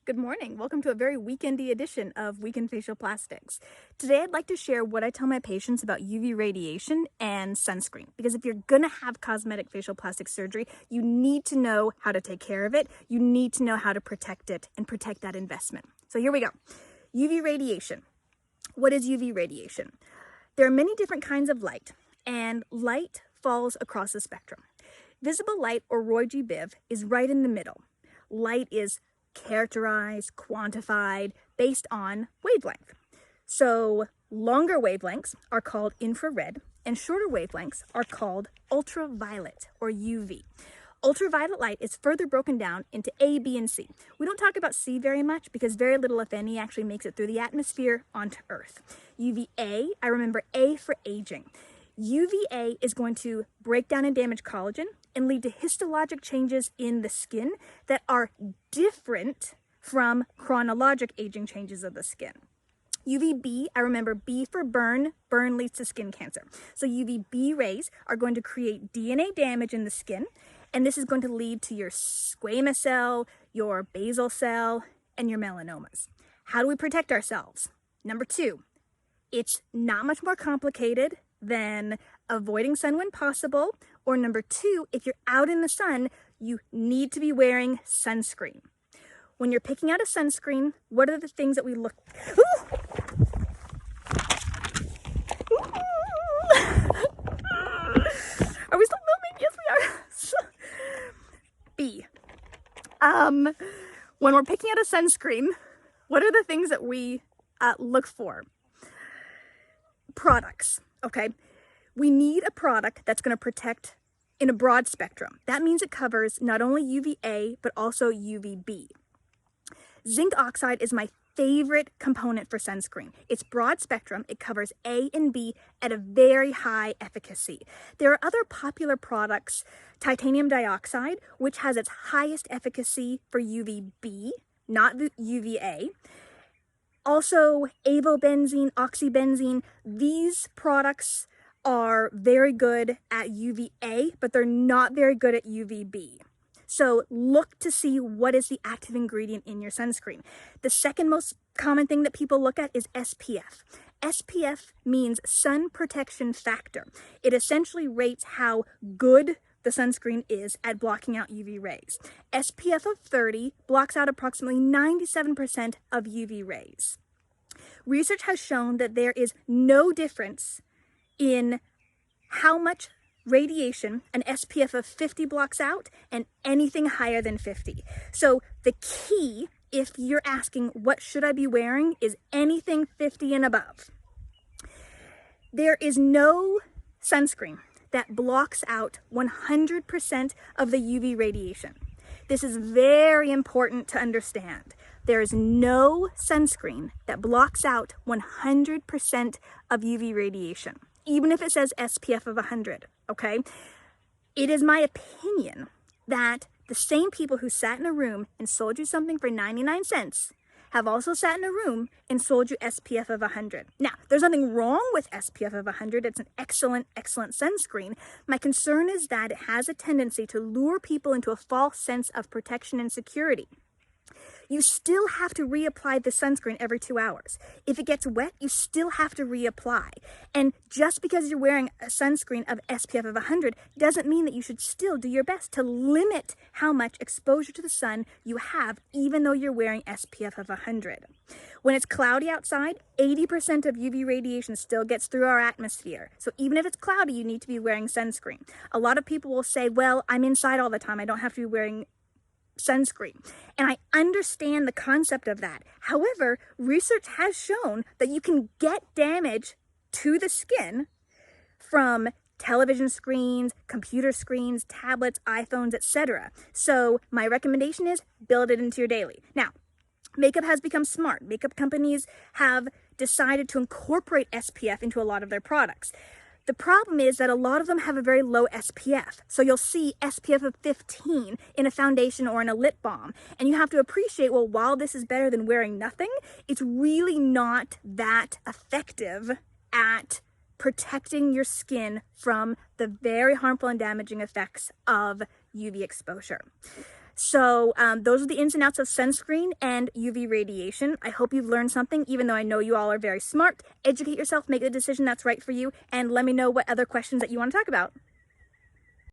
Good morning. Welcome to a very weekendy edition of Weekend Facial Plastics. Today I'd like to share what I tell my patients about UV radiation and sunscreen. Because if you're going to have cosmetic facial plastic surgery, you need to know how to take care of it. You need to know how to protect it and protect that investment. So here we go. UV radiation. What is UV radiation? There are many different kinds of light, and light falls across the spectrum. Visible light, or Roy G. Biv, is right in the middle. Light is characterized, quantified based on wavelength. So longer wavelengths are called infrared and shorter wavelengths are called ultraviolet or UV. Ultraviolet light is further broken down into A, B, and C. We don't talk about C very much because very little, if any, actually makes it through the atmosphere onto Earth. UVA, I remember A for aging. UVA is going to break down and damage collagen and lead to histologic changes in the skin that are different from chronologic aging changes of the skin. UVB, I remember B for burn. Burn leads to skin cancer. So UVB rays are going to create DNA damage in the skin, and this is going to lead to your squamous cell, your basal cell, and your melanomas. How do we protect ourselves? Number 2, it's not much more complicated than avoiding sun when possible, or number 2, if you're out in the sun, you need to be wearing sunscreen. When you're picking out a sunscreen, what are the things that we look... Ooh! Are we still filming? Yes, we are. B. When we're picking out a sunscreen, what are the things that we look for? Products, okay? We need a product that's going to protect in a broad spectrum. That means it covers not only UVA, but also UVB. Zinc oxide is my favorite component for sunscreen. It's broad spectrum. It covers A and B at a very high efficacy. There are other popular products, titanium dioxide, which has its highest efficacy for UVB, not UVA. Also, avobenzene, oxybenzene, these products are very good at UVA, but they're not very good at UVB. So look to see what is the active ingredient in your sunscreen. The second most common thing that people look at is SPF. SPF means sun protection factor. It essentially rates how good the sunscreen is at blocking out UV rays. SPF of 30 blocks out approximately 97% of UV rays. Research has shown that there is no difference in how much radiation an SPF of 50 blocks out and anything higher than 50. So the key, if you're asking what should I be wearing, is anything 50 and above. There is no sunscreen that blocks out 100% of the UV radiation. This is very important to understand. There is no sunscreen that blocks out 100% of UV radiation, even if it says SPF of 100, okay? It is my opinion that the same people who sat in a room and sold you something for 99 cents have also sat in a room and sold you SPF of 100. Now, there's nothing wrong with SPF of 100. It's an excellent, excellent sunscreen. My concern is that it has a tendency to lure people into a false sense of protection and security. You still have to reapply the sunscreen every 2 hours. If it gets wet, you still have to reapply. And just because you're wearing a sunscreen of SPF of 100 doesn't mean that you should still do your best to limit how much exposure to the sun you have, even though you're wearing SPF of 100. When it's cloudy outside, 80% of UV radiation still gets through our atmosphere. So even if it's cloudy, you need to be wearing sunscreen. A lot of people will say, well, I'm inside all the time. I don't have to be wearing sunscreen. And I understand the concept of that. However, research has shown that you can get damage to the skin from television screens, computer screens, tablets, iPhones, etc. So my recommendation is build it into your daily. Now, makeup has become smart. Makeup companies have decided to incorporate SPF into a lot of their products. The problem is that a lot of them have a very low SPF. So you'll see SPF of 15 in a foundation or in a lip balm. And you have to appreciate, well, while this is better than wearing nothing, it's really not that effective at protecting your skin from the very harmful and damaging effects of UV exposure. So those are the ins and outs of sunscreen and UV radiation. I hope you've learned something, even though I know you all are very smart. Educate yourself, make a decision that's right for you, and let me know what other questions that you want to talk about.